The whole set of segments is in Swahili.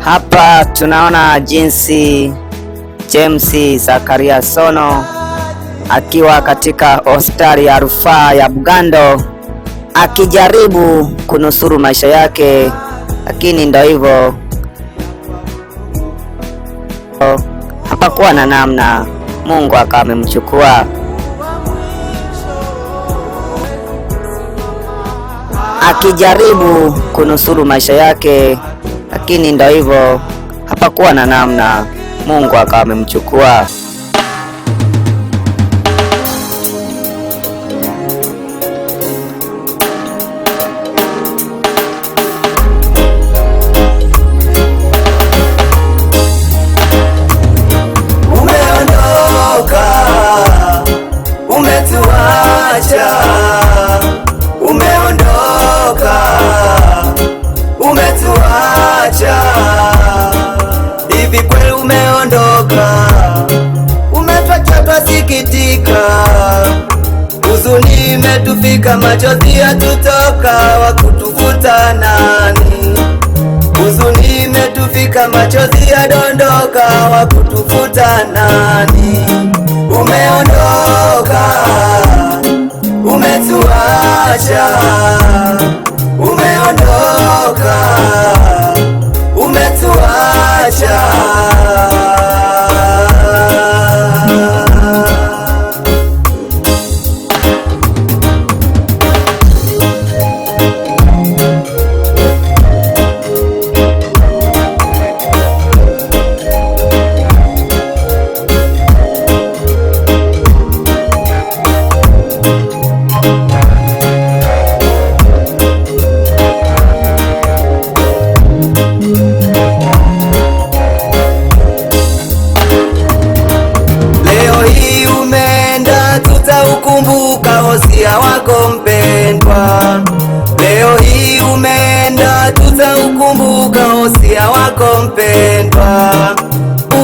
Hapa tunaona jinsi James Zakaria Sono akiwa katika hospitali ya rufaa ya Bugando akijaribu kunusuru maisha yake, lakini ndio hivyo, hapakuwa na namna, Mungu akawa amemchukua. Akijaribu kunusuru maisha yake, lakini ndio hivyo, hapakuwa na namna, Mungu akawa amemchukua. Umeondoka, umetuacha, umeondoka, umetuacha. Hivi kweli umeondoka, umetuacha twasikitika, huzuni imetufika, machozi yatutoka, wakutufuta nani? Huzuni imetufika, machozi yadondoka, wakutufuta nani? Umeondoka, umetuacha, umeondoka, umetuacha. Utaukumbuka wosia wako mpendwa, leo hii umeenda, tutaukumbuka wosia wako mpendwa.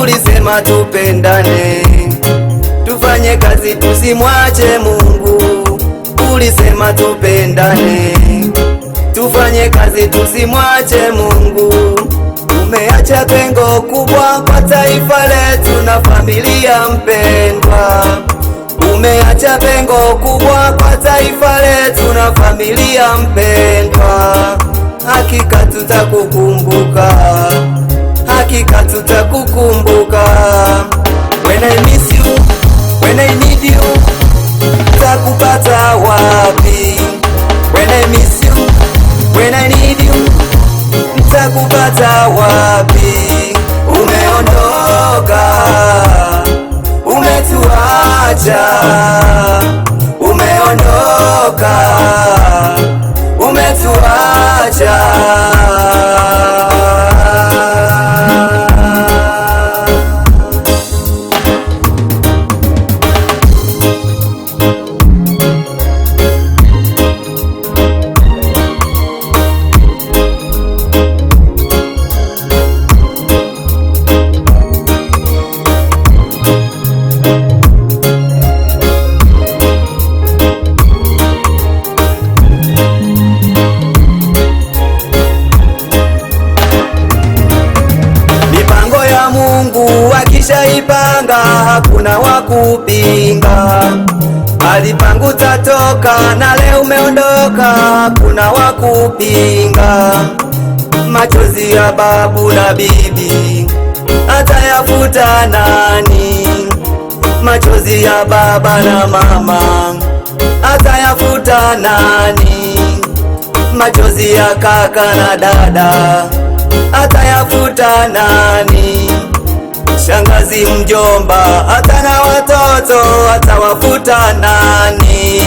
Ulisema tupendane, tufanye kazi, tusimwache Mungu. Ulisema tupendane, tufanye kazi, tusimwache Mungu. Umeacha pengo kubwa kwa taifa letu na familia mpendwa. Umeacha pengo kubwa kwa taifa letu na familia mpendwa. Hakika tutakukumbuka, hakika tutakukumbuka. When I miss you, when I need you, takupata wapi? When I miss you, when I need you, takupata wapi? Umeondoka, umetuacha, umeondoka, umetuacha. Akishaipanga hakuna wakupinga, alipangu tatoka, na leo umeondoka, hakuna wakupinga. Machozi ya babu na bibi atayafuta nani? Machozi ya baba na mama atayafuta nani? Machozi ya kaka na dada atayafuta nani? Shangazi, mjomba, hata na watoto atawafuta nani?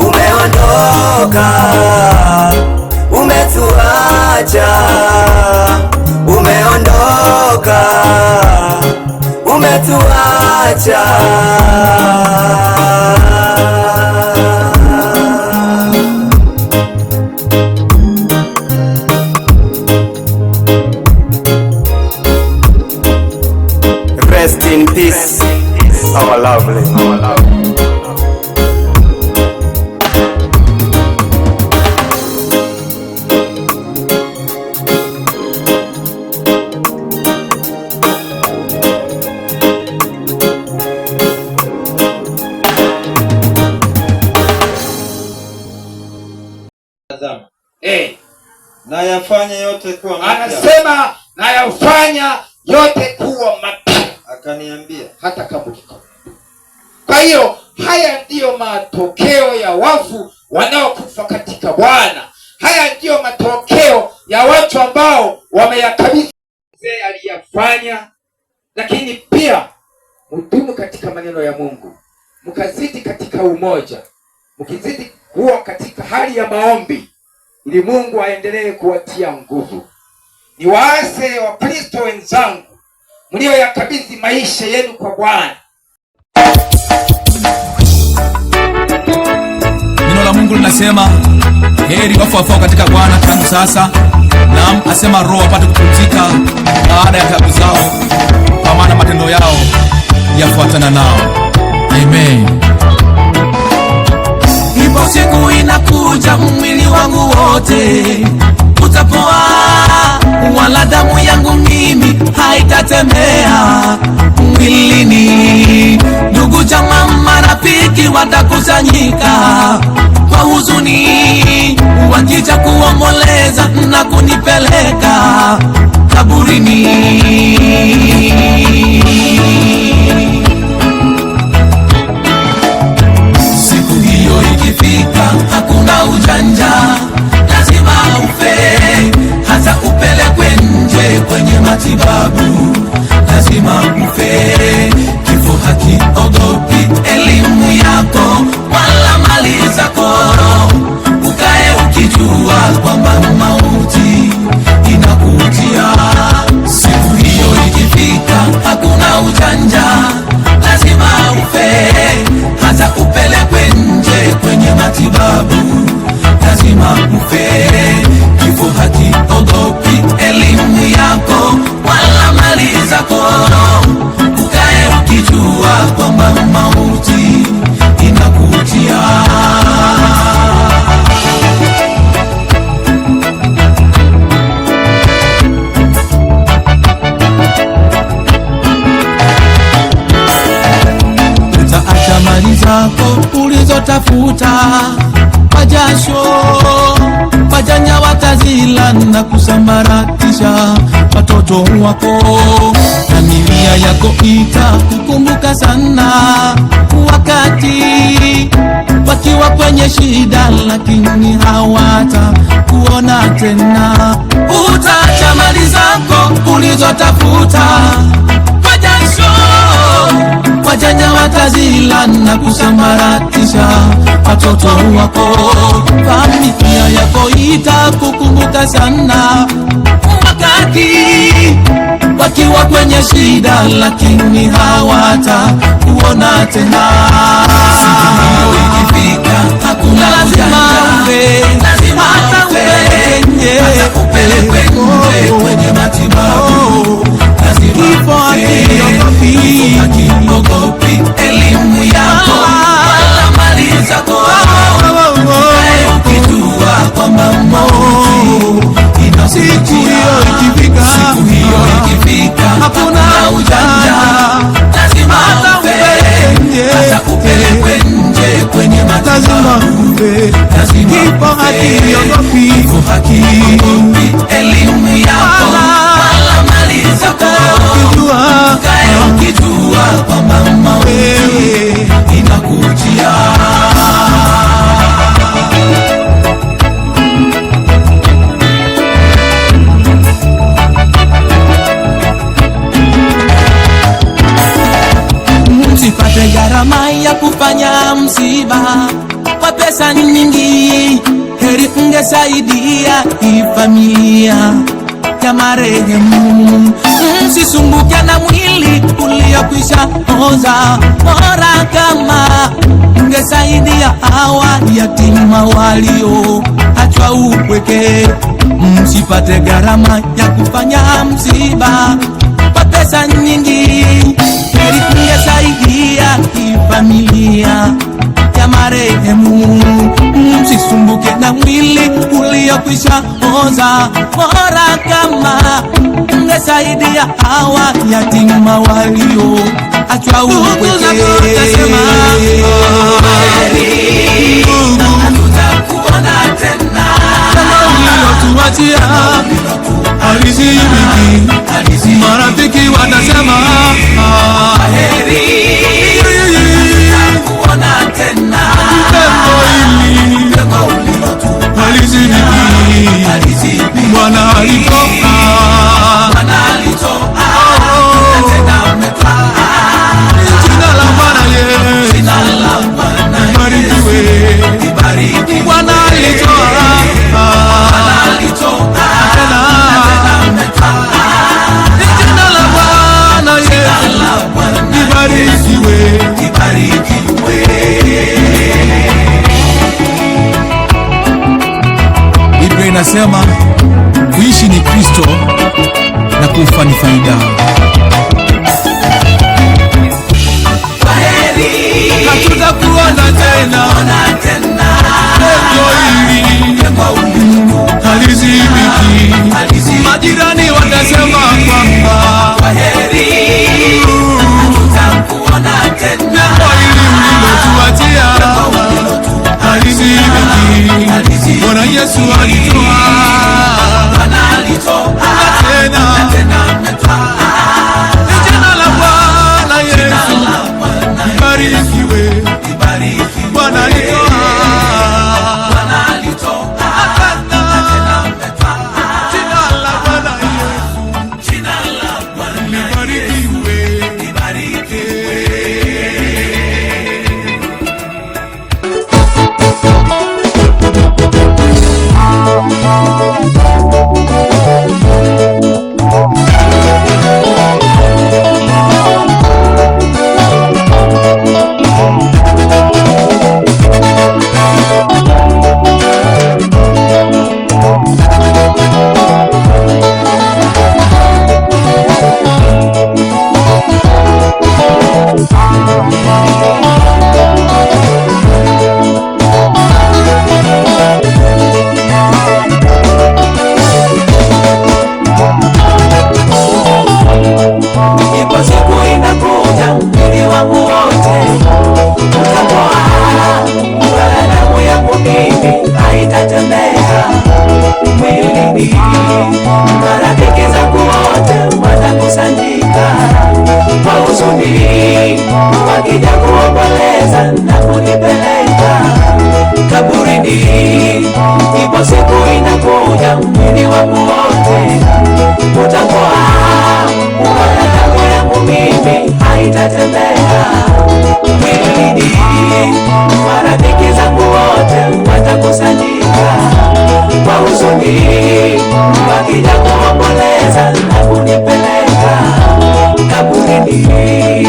Umeondoka, umetuacha, umeondoka, umetuacha. Rest in peace, our lovely. nayafanya yote kuwa mapya. Anasema nayafanya yote kuwa mapya. Akaniambia hata kama kiko. Kwa hiyo haya ndiyo matokeo ya wafu wanaokufa katika Bwana. Haya ndiyo matokeo ya watu ambao wameyakabidhi aliyafanya. Lakini pia mdumu katika maneno ya Mungu, mkazidi katika umoja, mkizidi kuwa katika hali ya maombi, ili Mungu aendelee kuwatia nguvu. Ni waase wa Kristo wenzangu mlioyakabidhi maisha yenu kwa Bwana. Neno la Mungu linasema heri wafu wafao katika Bwana tangu sasa. Naam, asema roho apate kupumzika baada ya taabu zao, kwa maana matendo yao yafuatana nao. Amen. Ipo siku inakuja, mwili wangu wote utapoa, wala damu yangu mimi haitatemea mwilini. Ndugu, jamaa, marafiki watakusanyika kwa huzuni, wakija kuomboleza na kunipeleka kaburini. Siku hiyo ikifika, hakuna ujanja, lazima ufe, hata upelekwe nje kwenye matibabu, lazima ufe. Kifo hakiogopi elimu yako wala mali zako, ukae ukijua kwamba mauti inakujia. Siku hiyo ikifika, hakuna ujanja, lazima ufe, hata upelekwe nje kwenye matibabu, lazima ufe. Kifo hakiogopi elimu yako wala mali zako, ukae ukijua kwamba mauti inakujia. Utaacha mali zako ulizotafuta kwa jasho, wajanja watazila na kusambaratisha watoto wako. Familia yako itakukumbuka sana wakati wakiwa kwenye shida, lakini hawata kuona tena. Utaacha mali zako ulizotafuta kwa jasho, wajanja watazila na kusambaratisha watoto wako. Familia yako itakukumbuka sana wakati wakiwa kwenye shida, lakini hawata kuona tena. Siku hiyo ikifika, hakuna ujanja, lazima ufe, hata upelekwe nje kwenye matibabu, lazima ufe. Kifo hakiogopi elimu yako wala mali zako, ukae ukijua kwamba mauti inakujia. Siku hiyo ikifika, hakuna ujanja, lazima ufe, hata upelekwe nje kwenye matibabu, lazima ufe. Kifo hakiogopi elimu yako wala mali zako, ukae ukijua kwamba mauti inakujia. Msipate gharama ya kufanya msiba kwa pesa nyingi, heri ungesaidia hii familia ya marehemu. Msisumbuke na mwili uliokwisha oza, bora kama ungesaidia hawa yatima walio achwa upweke. Msipate gharama ya kufanya msiba kwa pesa nyingi, heri ungesaidia hii familia ya marehemu. Msisumbuke na mwili uliokwisha oza, bora kama ungesaidia hawa yatima walio achwa upweke. Tutakuona tena, ulilotuachia halizibiki. Marafiki watasema heri, tutakuona tena. Pendo hili halizibiki. Bwana alitoa na tena ametwaa. Jina la Bwana Yesu libarikiwe. Bwana alitoa tena ametwaa. Jina la Bwana Yesu libarikiwe. Biblia inasema kuishi ni Kristo na kufa ni faida. Hatutakuona tena. Pendo hili halizibiki. Majirani watasema kwamba pendo hili ulilotuachia halizibiki. Bwana Yesu alitoa na tena ametwaa. Jina la Bwana Yesu libarikiwe. Bwana alitoa na tena ametwaa. Jina la Bwana Yesu libarikiwe. Marafiki zangu wote watakusanyika kwa huzuni, wakija kuomboleza na kunipeleka kaburini. Ipo siku inakuja, mwili wangu wote utapoa, wala damu yangu mimi haitatembea mwilini. Marafiki zangu wote watakusanyika kwa huzuni, wakija kuomboleza na kunipeleka kaburini.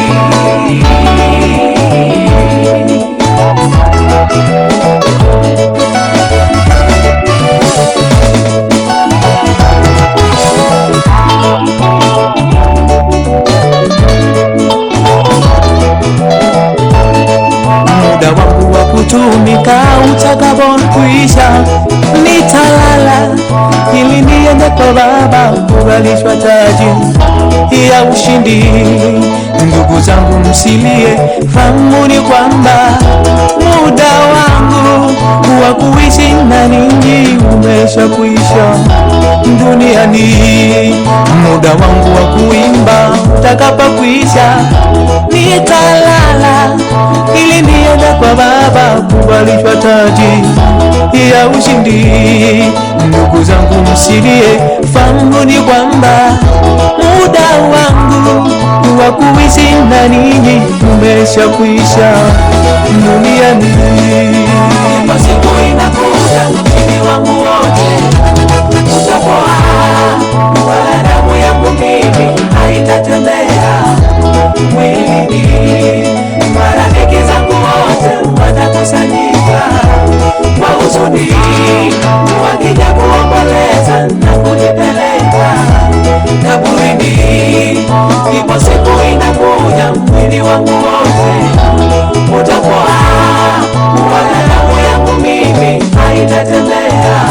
Muda wangu wa kutumika utakapokwisha, nitalala ili niende kwa Baba kuvalishwa taji ya ushindi. Ndugu zangu msilie, fahamuni kwamba muda wangu wa kuishi na ninyi umesha kuisha duniani. Muda wangu wa kuimba utakapokwisha, nitalala ili niende kwa Baba kuvalishwa taji ya ushindi. Ndugu zangu msilie, fahamuni kwamba muda wangu wa kuishi na ninyi umesha kuisha duniani. Ipo siku inakuja, mwili wangu wote utapoa, wala damu yangu mimi haitatembea mwilini. Marafiki zangu wote watakusanyika kwa huzuni, wakija kuomboleza na kunipeleka kaburini. Ipo siku inakuja, mwili wangu wote utapoa, wala damu yangu mimi haitatembea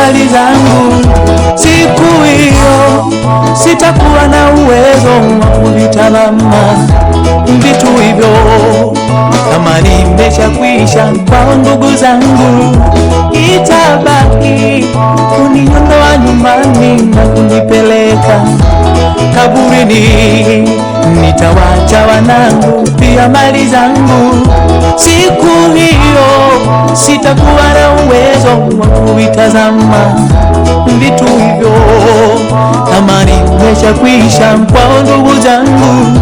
mali zangu. Siku hiyo sitakuwa na uwezo wa kuvitazama vitu hivyo, kama nimeshakwisha kwa ndugu zangu. Itabaki kuniondoa nyumbani na kunipeleka kaburini. Nitawacha wanangu pia mali zangu. Siku hiyo sitakuwa na uwezo wa kuvitazama vitu hivyo, kama nimeshakwisha kwa ndugu zangu.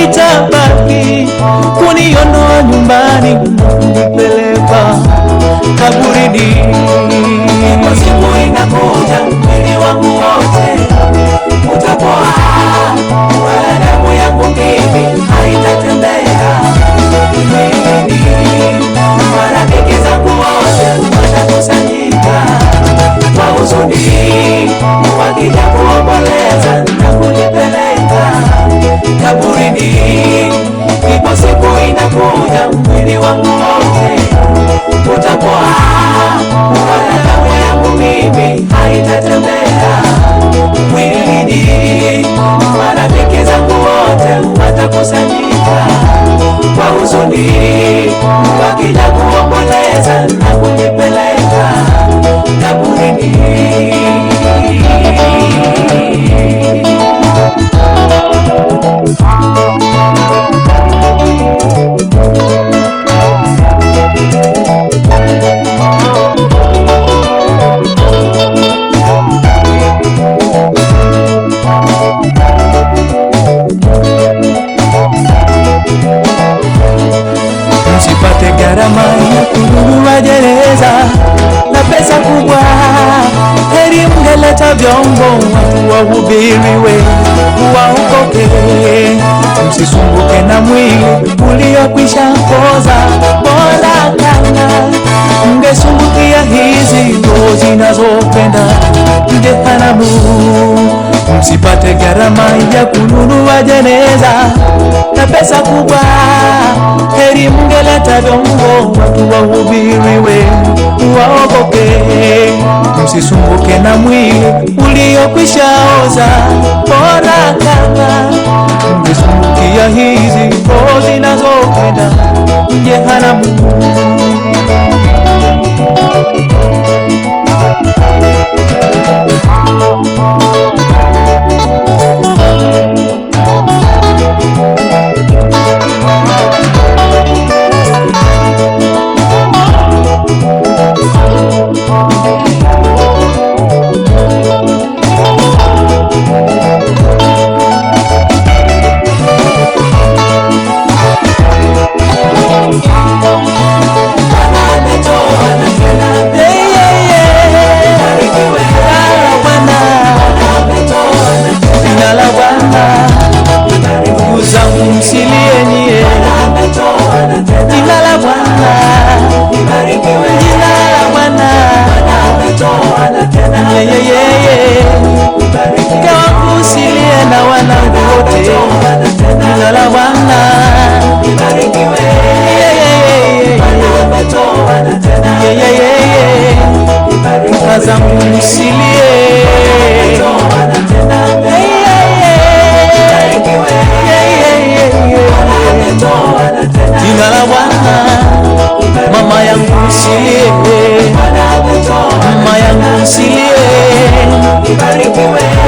Itabaki kuniondoa nyumbani na kunipeleka kaburini. Kwa siku inakuja mwili wangu wote utapoa, wala damu yangu mimi haitatembea mwilini. Marafiki zangu wote watakusanyika kwa huzuni, wakija kuomboleza na kunipeleka kaburini. Ipo siku inakuja mwili wangu wote utapoa, wala damu yangu mimi haitatembea mwilini. Marafiki zangu wote watakusanyika kwa huzuni, wakija kuomboleza na kunipeleka kaburini. Msipate gharama ya kununua jeneza na pesa kubwa, heri mngeleta vyombo watu wahubiriwe waokoke. Msisumbuke na mwili uliokwisha poza, bora kana mngesumbukia hizi roho zinazopenda jehanamu. Msipate gharama ya kununua jeneza na pesa kubwa, heri mngeleta vyombo watu wahubiriwe waokoke. Msisumbuke na mwili uliokwisha oza, bora kama mngesumbukia hizi roho zinazopenda jehanamu.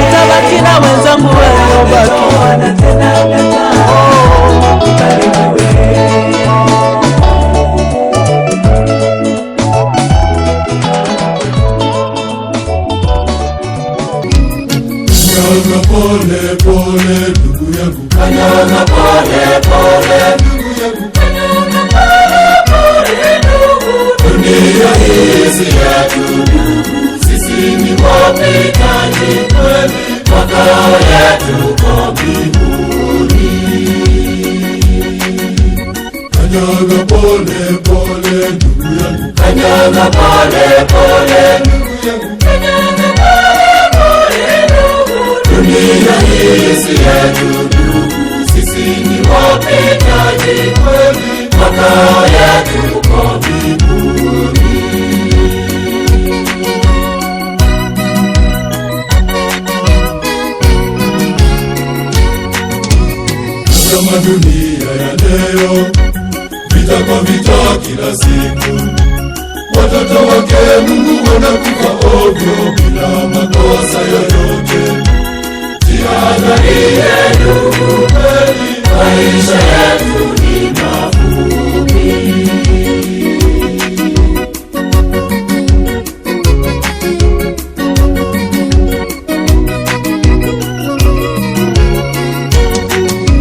Utabaki na wenzangu waliobaki. Kanyaga pole pole ndugu yangu, kanyaga pole pole ndugu yangu, kanyaga pole ndugu. Dunia hii si yetu ndugu, sisi ni wapitaji kweli, makao yetu kwa mbinguni. Kanyaga pole pole ndugu yangu, kanyaga pole pole ndugu yangu, dunia hii si yetu ndugu, sisi ni wapitaji kweli, makao yetu kwa mbinguni. vita kila siku. Watoto wake Mungu wanakufa ovyo bila makosa yoyote. Jihadhari yenu kweli, maisha yetu ni mafupi.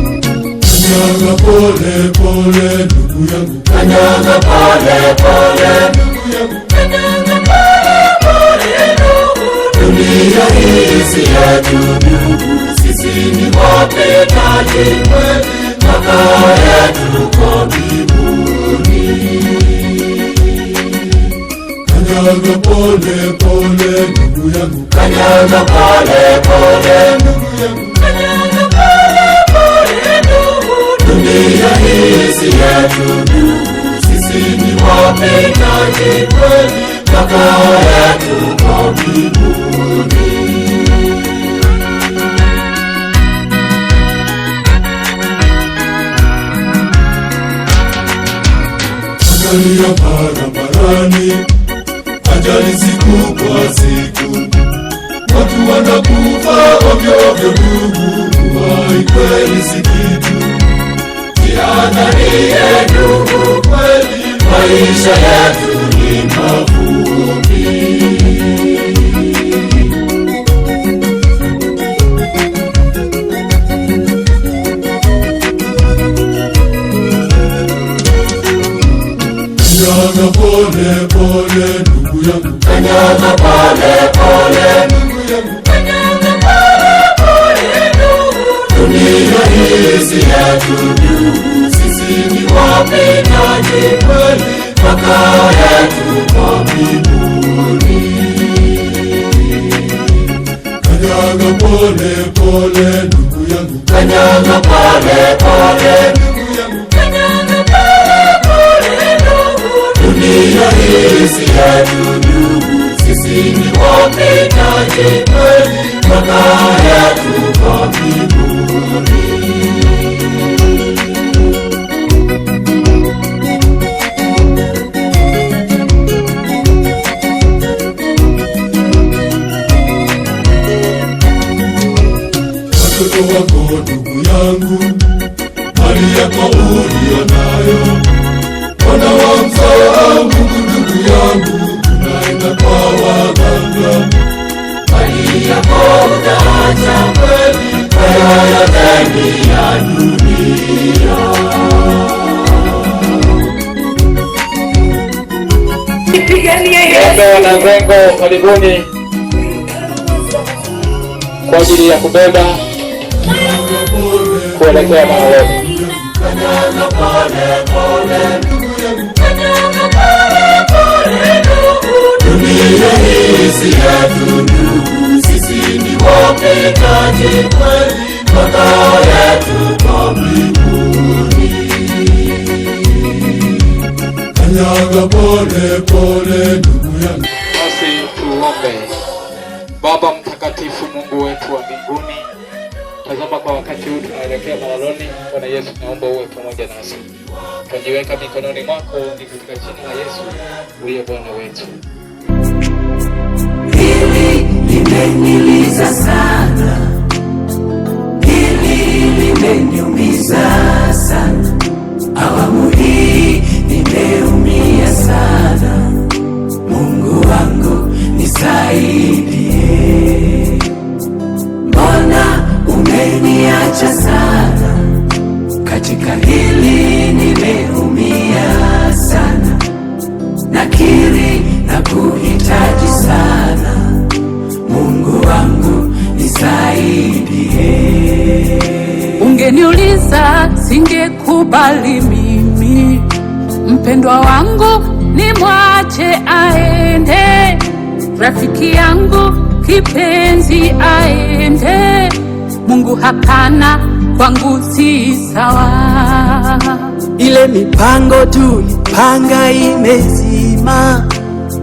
Kanyaga pole pole ndugu yangu, kanyaga pole pole ndugu yangu, kanyaga pole pole ndugu. Dunia hii si yetu ndugu, sisi ni wapitaji kweli, makao yetu kwa mbinguni. Kanyaga pole pole ndugu yangu, kanyaga pole pole ndugu yangu, kanyaga pole pole ndugu. Dunia hii si yetu ndugu, sisi ni wapitaji kweli, makao yetu kwa mbinguni. Ajali ya barabarani, ajali siku kwa siku, watu wanakufa ovyo ovyo ndugu, uhai kweli si kitu. Jihadhari ndugu kweli, maisha yetu ni mafupi. Kanyaga pole pole ndugu yangu, kanyaga pole pole ndugu yangu, kanyaga pole pole ndugu. Dunia hii si yetu ndugu, sisi ni wapitaji kweli, makao yetu kwa mbinguni. Kanyaga pole pole ndugu yangu, kanyaga pole pole ndugu yangu, kanyaga pole pole ndugu. Dunia hii si yetu ndugu, sisi ni wapitaji kweli, makao yetu kwa mbinguni. Watoto wako ndugu yangu, mali yako uliyo nayo, wanawamsahau Mungu ndugu yangu, tunaenda kwa waganga. Mali yako utaacha kweli, kwa yote ni ya dunia. Wanazengo, karibuni kwa ajili ya kubeba kuelekea Maloni. Kanyaga pole pole ndugu yangu, kanyaga pole pole ndugu. Dunia hii si yetu ndugu, sisi ni wapitaji kweli, makao yetu kwa mbinguni. Kanyaga pole pole ndugu yangu. Basi tuombe. Baba mtakatifu, Mungu wetu wa mbinguni, tazama kwa wakati huu tunaelekea Maloni. Bwana Yesu, naomba uwe pamoja nasi. Tunajiweka mikononi mwako, ni katika jina la Yesu uliye Bwana wetu. Hili limeniliza sana, hili limeniumiza sana, awamu hii nimeumia sana. Mungu wangu nisaidie, mbona umeniacha sana? Katika hili nimeumia sana, nakiri na kuhitaji sana. Mungu wangu nisaidie. Ungeniuliza singekubali mimi, mpendwa wangu nimwache aende, rafiki yangu kipenzi aende. Mungu hapana, kwangu si sawa. Ile mipango tulipanga imezima,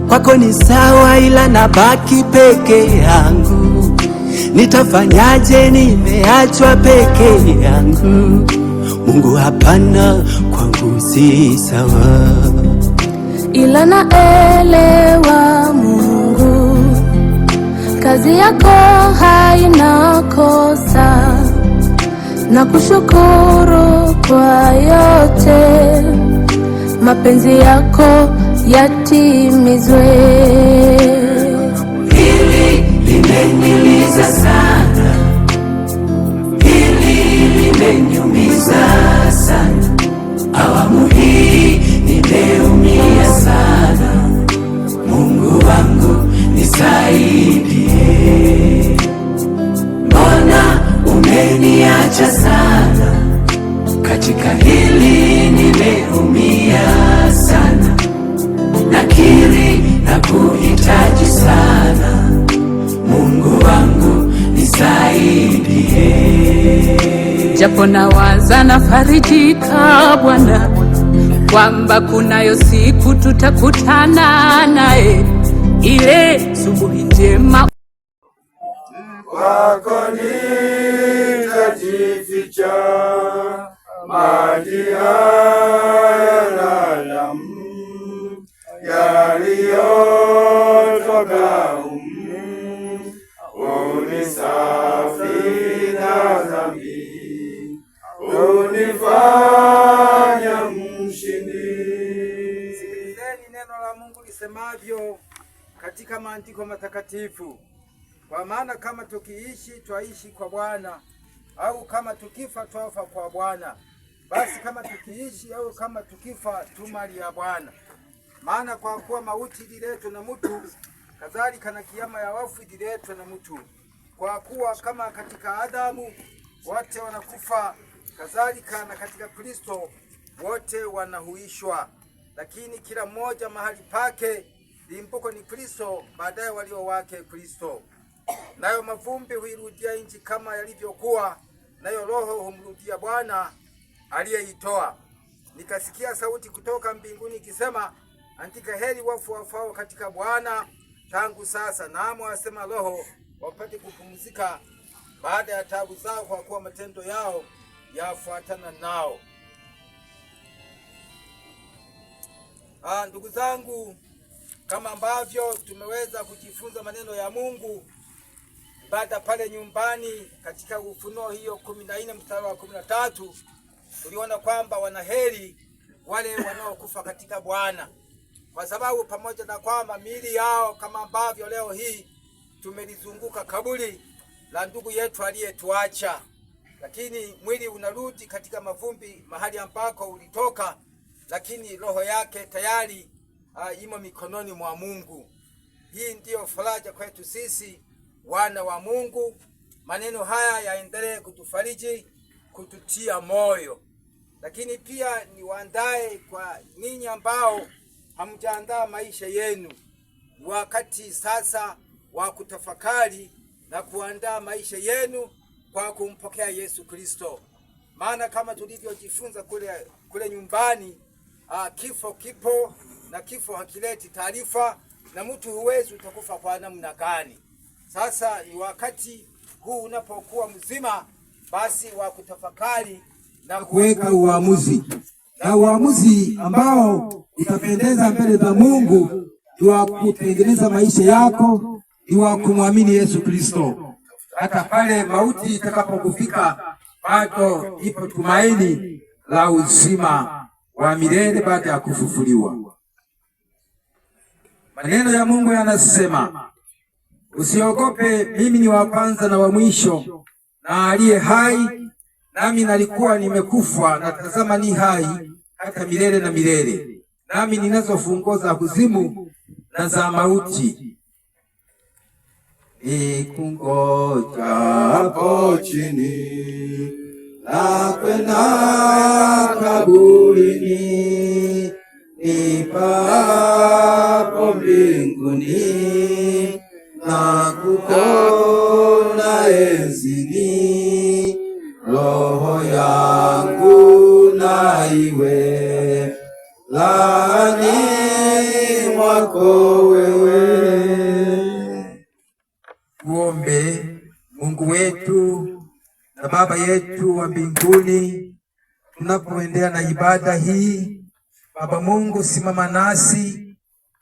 kwako ni sawa, ila nabaki peke yangu. Nitafanyaje? Nimeachwa peke yangu. Mungu hapana, kwangu si sawa, ila naelewa Mungu, kazi yako haina kosa, na kushukuru kwa yote, mapenzi yako yatimizwe. Hili limeniliza sana, hili limeniumiza sana, awamu hii nimeumia sana. Mungu wangu nisaidie, mbona umeniacha sana? Katika hili nimeumia sana, nakiri na kuhitaji sana. Mungu wangu nisaidie. Japo nawaza nafarijika Bwana, kwamba kunayo siku tutakutana naye, ile subuhi njema. Kwako nitajificha, maji haya na damu yaliyotoka unisafi na dhambi, unifanya mshindi. Sikilizeni neno la Mungu lisemavyo katika maandiko matakatifu. Kwa maana kama tukiishi twaishi kwa Bwana, au kama tukifa twafa kwa Bwana. Basi kama tukiishi au kama tukifa tu mali ya Bwana. Maana kwa kuwa mauti ililetwa na mtu, kadhalika na kiyama ya wafu ililetwa na mtu. Kwa kuwa kama katika Adamu wote wanakufa, kadhalika na katika Kristo wote wanahuishwa. Lakini kila mmoja mahali pake, limbuko ni Kristo, baadaye walio wake Kristo. Nayo mavumbi huirudia nchi kama yalivyokuwa, nayo roho humrudia Bwana aliyeitoa. Nikasikia sauti kutoka mbinguni ikisema, andika, heri wafu wafao katika Bwana tangu sasa, naam asema Roho, wapate kupumzika baada ya taabu zao, kwa kuwa matendo yao yafuatana nao. Ndugu zangu, kama ambavyo tumeweza kujifunza maneno ya Mungu baada pale nyumbani katika Ufunuo hiyo 14 mstari wa 13, tuliona kwamba wanaheri wale wanaokufa katika Bwana, kwa sababu pamoja na kwamba miili yao kama ambavyo leo hii tumelizunguka kaburi la ndugu yetu aliyetuacha, lakini mwili unarudi katika mavumbi mahali ambako ulitoka, lakini roho yake tayari imo mikononi mwa Mungu. Hii ndiyo faraja kwetu sisi wana wa Mungu. Maneno haya yaendelee kutufariji, kututia moyo. Lakini pia niwaandae kwa ninyi ambao hamjaandaa maisha yenu. Wakati sasa wa kutafakari na kuandaa maisha yenu kwa kumpokea Yesu Kristo. Maana kama tulivyojifunza kule nyumbani, kifo kipo na kifo hakileti taarifa, na mtu huwezi utakufa kwa namna gani. Sasa ni wakati huu unapokuwa mzima, basi wa kutafakari na kuweka uamuzi, na uamuzi ambao utapendeza mbele za Mungu ni wa kutengeneza maisha yako, ni wa kumwamini Yesu Kristo. Hata pale mauti itakapokufika, bado ipo tumaini la uzima wa milele baada ya kufufuliwa. Maneno ya Mungu yanasema, usiogope, mimi ni wa kwanza na wa mwisho na aliye hai, nami nalikuwa nimekufa, na tazama ni hai hata milele na milele, nami ninazo funguo za kuzimu na za mauti. Nikungoja hapo chini na kwenda kaburini, nipapo mbinguni na kukona enzini, roho yangu na iwe laani mwako wewe. Tuombe. Mungu wetu na Baba yetu wa mbinguni, tunapoendelea na ibada hii. Baba Mungu, simama nasi,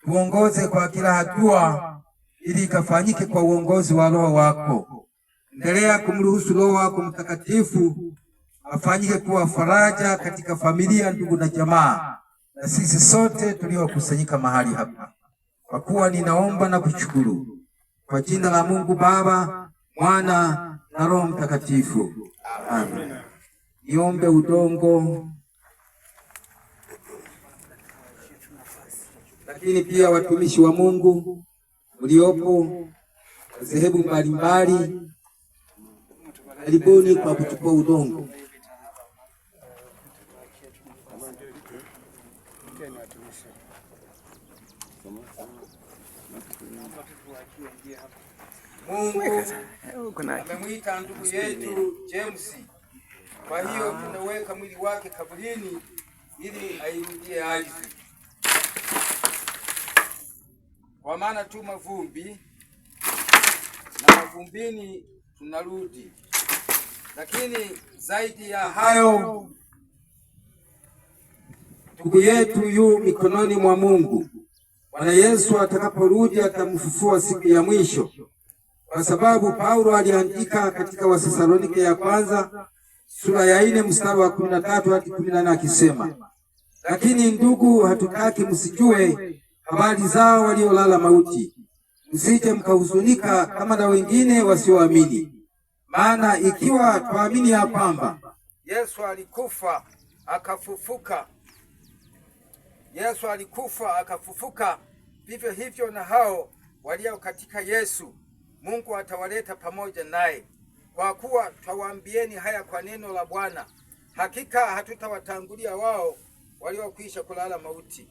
tuongoze kwa kila hatua ili ikafanyike kwa uongozi wa Roho wako. Endelea kumruhusu Roho wako Mtakatifu afanyike kuwa faraja katika familia, ndugu na jamaa, na sisi sote tuliokusanyika mahali hapa. Kwa kuwa ninaomba na kushukuru kwa jina la Mungu Baba, Mwana na Roho Mtakatifu. Amen. Niombe udongo, lakini pia watumishi wa Mungu mliopo dhehebu mbalimbali, karibuni kwa kuchukua udongo. Mungu amemwita ndugu yetu James, kwa hiyo tunaweka mwili wake kaburini ili airudie ardhi, kwa maana tu mavumbi na mavumbini tunarudi. Lakini zaidi ya hayo, ndugu yetu yu mikononi mwa Mungu. Bwana Yesu atakaporudi atamfufua siku ya mwisho, kwa sababu Paulo aliandika katika Wathesalonike ya kwanza sura ya 4 mstari wa 13 hadi 14 akisema, lakini ndugu, hatutaki msijue habari zao waliolala mauti, msije mkahuzunika kama na wengine wasioamini. Maana ikiwa tuamini ya kwamba Yesu alikufa akafufuka, vivyo hivyo na hao walio katika Yesu Mungu atawaleta pamoja naye. Kwa kuwa twawaambieni haya kwa neno la Bwana, hakika hatutawatangulia wao waliokwisha kulala mauti.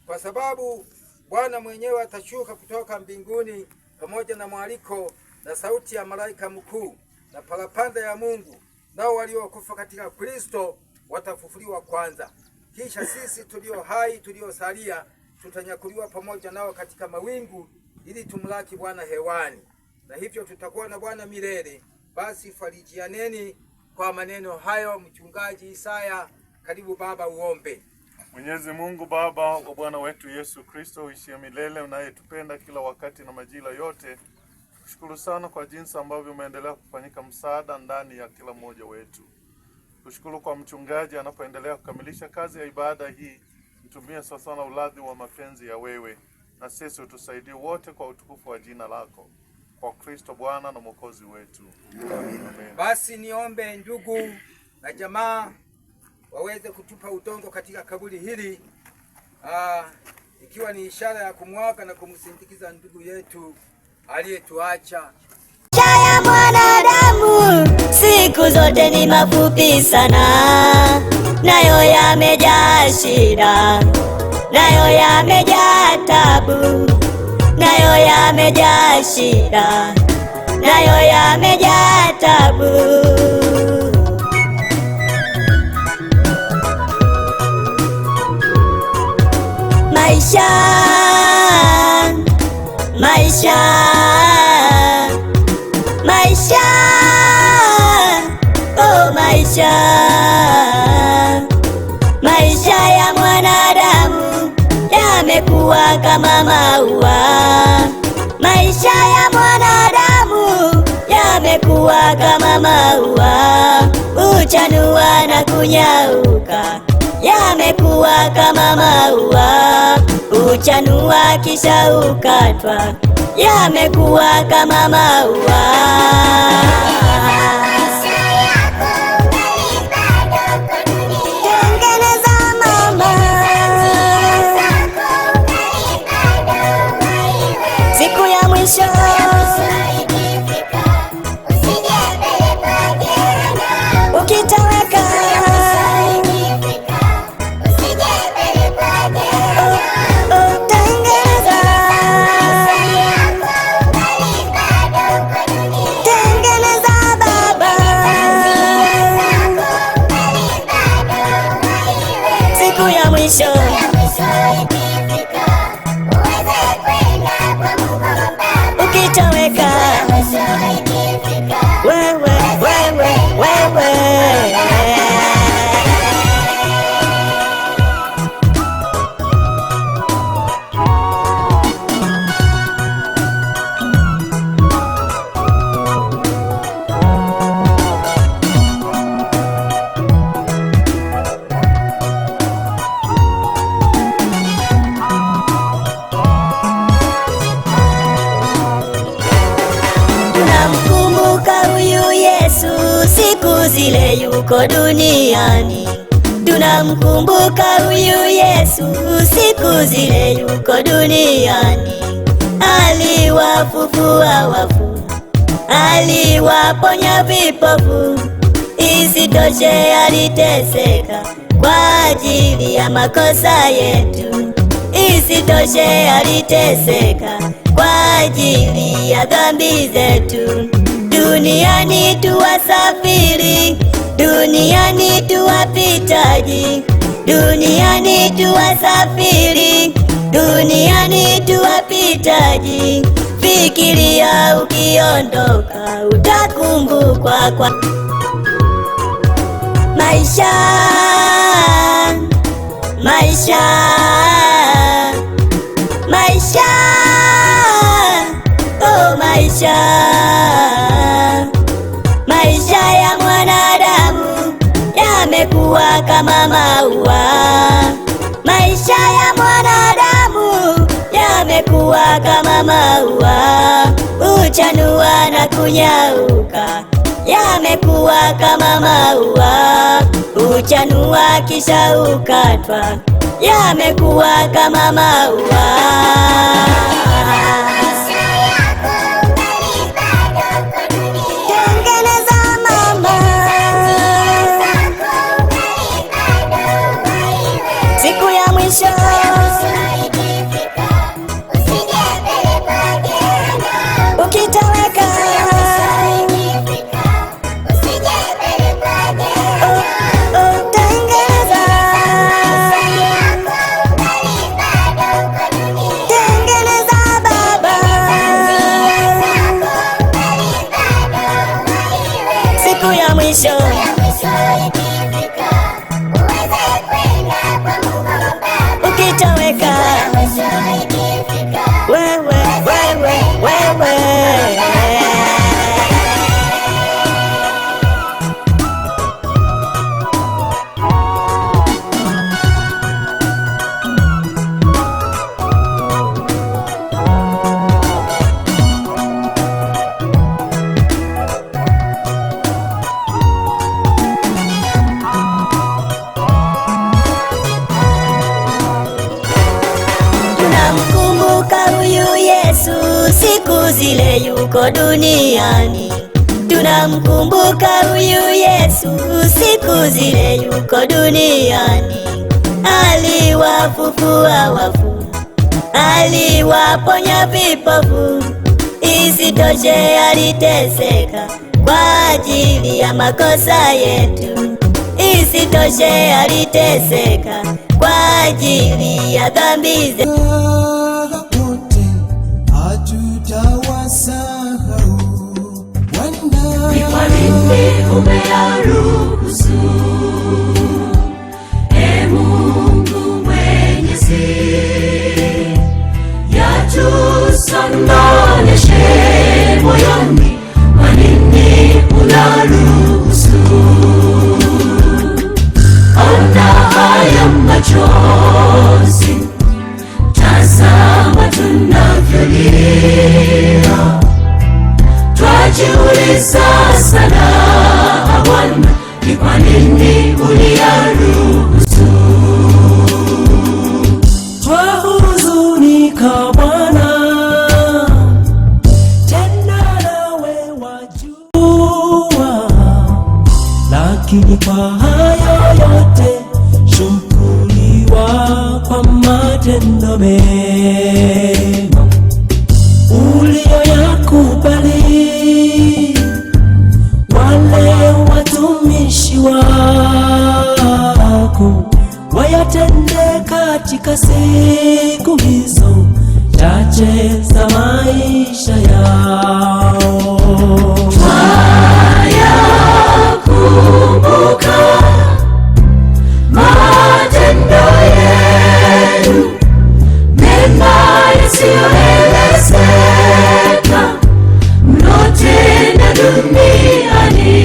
Kwa sababu Bwana mwenyewe atashuka kutoka mbinguni pamoja na mwaliko na sauti ya malaika mkuu na parapanda ya Mungu, nao waliokufa katika Kristo watafufuliwa kwanza. Kisha sisi tulio hai tuliosalia tutanyakuliwa pamoja nao katika mawingu ili tumlaki Bwana hewani, na hivyo tutakuwa na Bwana milele. Basi farijianeni kwa maneno hayo. Mchungaji Isaya, karibu baba uombe. Mwenyezi Mungu Baba wa Bwana wetu Yesu Kristo, uishie milele, unayetupenda kila wakati na majira yote, kushukuru sana kwa jinsi ambavyo umeendelea kufanyika msaada ndani ya kila mmoja wetu. Kushukuru kwa mchungaji anapoendelea kukamilisha kazi ya ibada hii, mtumie sasa na uladhi wa mapenzi ya wewe, na sisi utusaidie wote kwa utukufu wa jina lako, kwa Kristo Bwana na Mwokozi wetu. Amen. Basi niombe ndugu na jamaa waweze kutupa udongo katika kaburi hili, ikiwa ni ishara ya kumwaga na kumsindikiza ndugu yetu aliyetuacha. Maisha ya mwanadamu siku zote ni mafupi sana, nayo yamejaa shida, nayo yamejaa tabu, nayo yamejaa shida, nayo yamejaa tabu. Maisha, maisha, maisha, oh maisha, maisha ya mwanadamu yamekuwa kama maua. Maisha ya mwanadamu yamekuwa kama maua, huchanua na kunyauka. Yamekuwa kama maua, huchanua kisha ukatwa. Yamekuwa kama maua. Siku ya mwisho ukitaweka, tengeneza baba. zile yuko duniani. Tunamkumbuka huyu Yesu, siku zile yuko duniani. Aliwafufua wafu, aliwaponya vipofu. Isitoshe aliteseka kwa ajili ya makosa yetu. Isitoshe aliteseka kwa ajili ya dhambi zetu. Duniani tuwasafiri, duniani tuwapitaji, duniani tuwasafiri, duniani tuwapitaji. Fikiria ukiondoka utakumbukwa kwa maisha, maisha, maisha, oh maisha. Maisha ya mwanadamu yamekuwa kama maua. Maisha ya mwanadamu yamekuwa kama maua, huchanua na kunyauka. Yamekuwa kama maua, huchanua kisha hukatwa. Yamekuwa kama maua. Siku ya mwisho ukitoweka, tengeneza baba. Siku ya mwisho ukitoweka, wewe, wewe, wewe. Tunamkumbuka huyu Yesu, siku zile yuko duniani. Tunamkumbuka huyu Yesu, siku zile yuko duniani. Aliwafufua wafu, aliwaponya vipofu. Isitoshe aliteseka kwa ajili ya makosa yetu. Isitoshe aliteseka kwa ajili ya dhambi zetu. Wote hatutawasahau Bwana. Ni kwa nini umeyaruhusu, Ee Mungu Mwenyezi, yatusononeshe moyoni? Kwa nini unaruhusu? Ona haya machozi, tazama tunavyolia. Twajiuliza sana Bwana, ni kwa nini uliyaruhusu? Twahuzunika Bwana, tena nawe wajua, lakini kwa hayo yote shukuriwa kwa matendo mema uliyoyakubali. Wale watumishi wako wayatende katika siku hizo chache za maisha yao. Twayakumbuka matendo yenu mema yasiyoelezeka mlotenda duniani.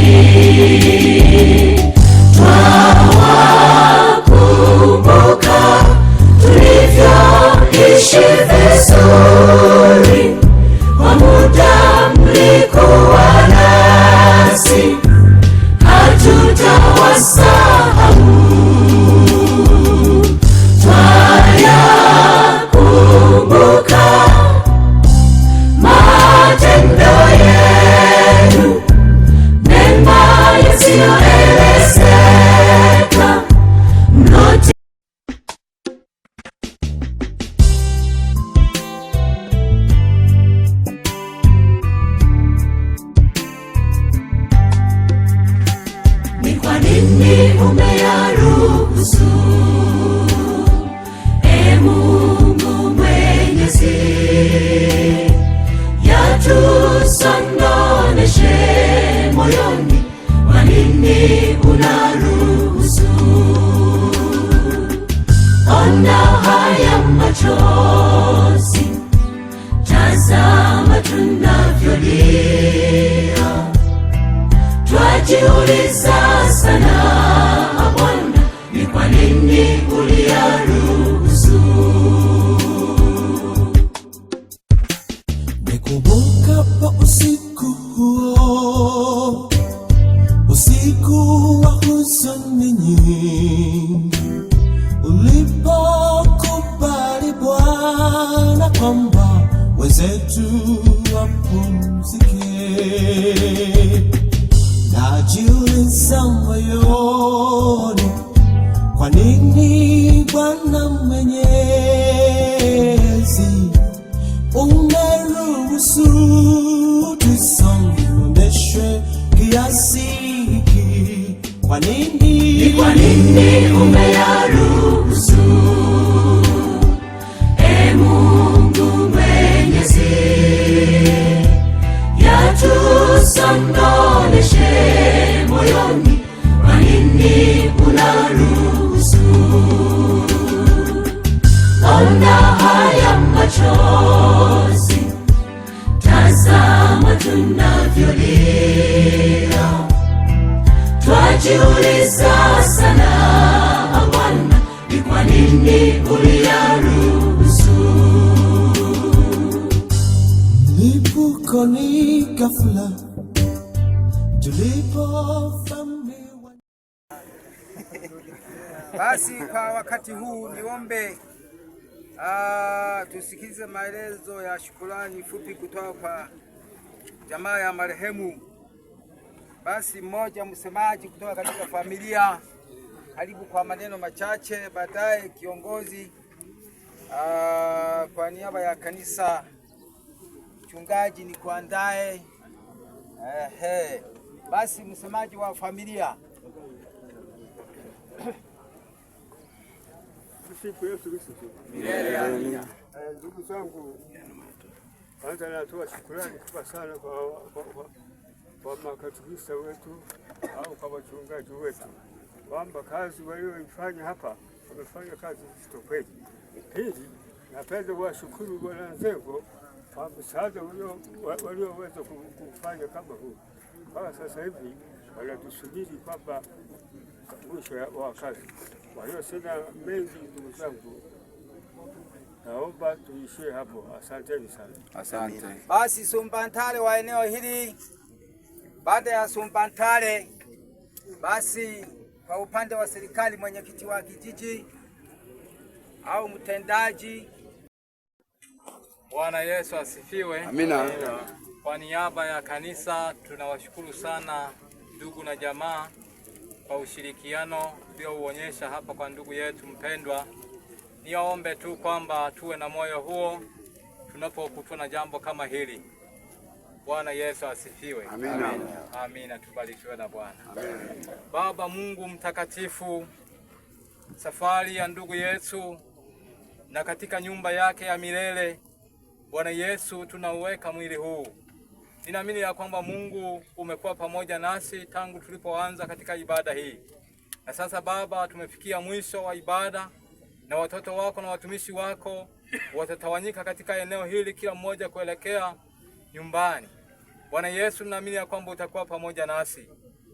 Twawakumbuka tulivyoishi vizuri kwa muda mlikuwa nasi, Yatusononeshe moyoni, kwa nini unaruhusu? Ona haya machozi, tazama tunavyolia. Twajiuliza sana Bwana, ni kwa nini uliyaruhusu? Nikumbuka pa usiku huo, usiku wa huzuni nyingi, ulipokubali Bwana kwamba wenzetu wapumzike. Najiuliza moyoni, kwa nini Bwana Mwenyezi umeruhusu tusononeshwe kiasi hiki? Kwa nini? Kwa nini umeyaruhusu? Mungu Mwenyezi, yatusononeshe moyoni, kwa nini unaruhusu? Ona haya machozi, tazama tunavyolia. Twajiuliza sana Bwana, ni kwa nini uliyaruhusu? Nipukoni ghafla tulipofamiwa. Basi kwa wakati huu niombe tusikilize maelezo ya shukrani fupi kutoka kwa jamaa ya marehemu. Basi mmoja msemaji kutoka katika familia, karibu kwa maneno machache. Baadaye kiongozi kwa niaba ya kanisa, mchungaji ni kuandae. Basi msemaji wa familia. Ndugu zangu, kwanza natoa shukrani kubwa sana kwa makatekista wetu au kwa wachungaji wetu, kwamba kazi walioifanya hapa, wamefanya kazi nzito kweli. Pili, napenda kuwashukuru Bwana Nzengo kwa msaada walioweza kufanya kama huu. Mpaka sasa hivi wanatusubiri kwamba mwisho wa kazi. Kwa hiyo sina mengi ndugu zangu, naomba tuishie hapo. Asanteni sana. Asante. Basi Sumbantare wa eneo hili, baada ya Sumbantare, basi kwa upande wa serikali, mwenyekiti wa kijiji au mtendaji. Bwana Yesu asifiwe. Amina. Kwa niaba ya kanisa tunawashukuru sana ndugu na jamaa kwa ushirikiano uliouonyesha hapa kwa ndugu yetu mpendwa. Niombe tu kwamba tuwe na moyo huo tunapokutana na jambo kama hili. Bwana Yesu asifiwe. Amina. Amina. Tubarikiwe na Bwana. Baba Mungu mtakatifu, safari ya ndugu yetu na katika nyumba yake ya milele, Bwana Yesu, tunauweka mwili huu. Ninaamini ya kwamba Mungu umekuwa pamoja nasi tangu tulipoanza katika ibada hii. Na sasa Baba, tumefikia mwisho wa ibada, na watoto wako na watumishi wako watatawanyika katika eneo hili, kila mmoja kuelekea nyumbani. Bwana Yesu, naamini ya kwamba utakuwa pamoja nasi.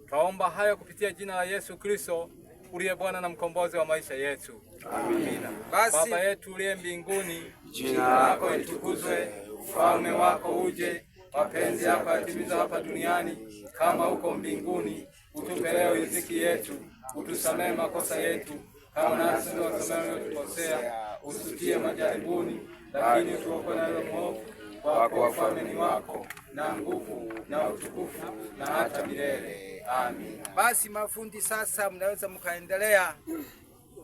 Twaomba haya kupitia jina la Yesu Kristo, uliye Bwana na mkombozi wa maisha yetu. Amina. Baba yetu uliye mbinguni, jina lako litukuzwe, ufalme wako uje, mapenzi yako yatimizwe hapa duniani kama huko mbinguni. Utupe leo riziki yetu, utusamehe makosa yetu kama nasi tunawasamehe waliotukosea, usitie majaribuni, lakini utuokoe na yule mwovu. Wako ufalme ni wako, na nguvu na utukufu na hata milele. Amin. Basi mafundi, sasa mnaweza mkaendelea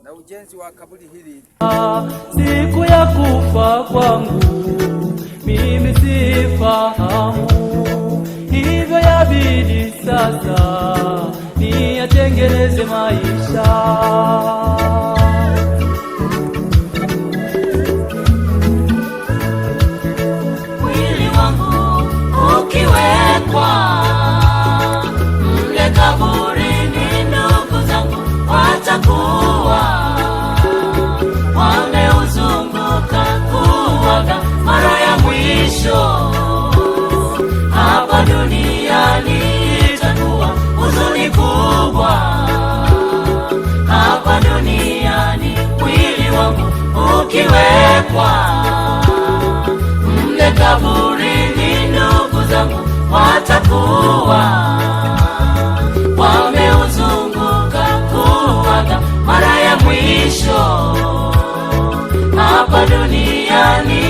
na ujenzi wa kaburi hili. Siku ya kufa kwangu mimi sifahamu, hivyo yabidi sasa niyatengeneze maisha. watakuwa wameuzunguka kuaga mara ya mwisho. Hapa duniani itakuwa huzuni kubwa, hapa duniani mwili wangu ukiwekwa mle kaburini, ndugu zangu watakuwa wameuzunguka kuaga mara ya mwisho. Hapa duniani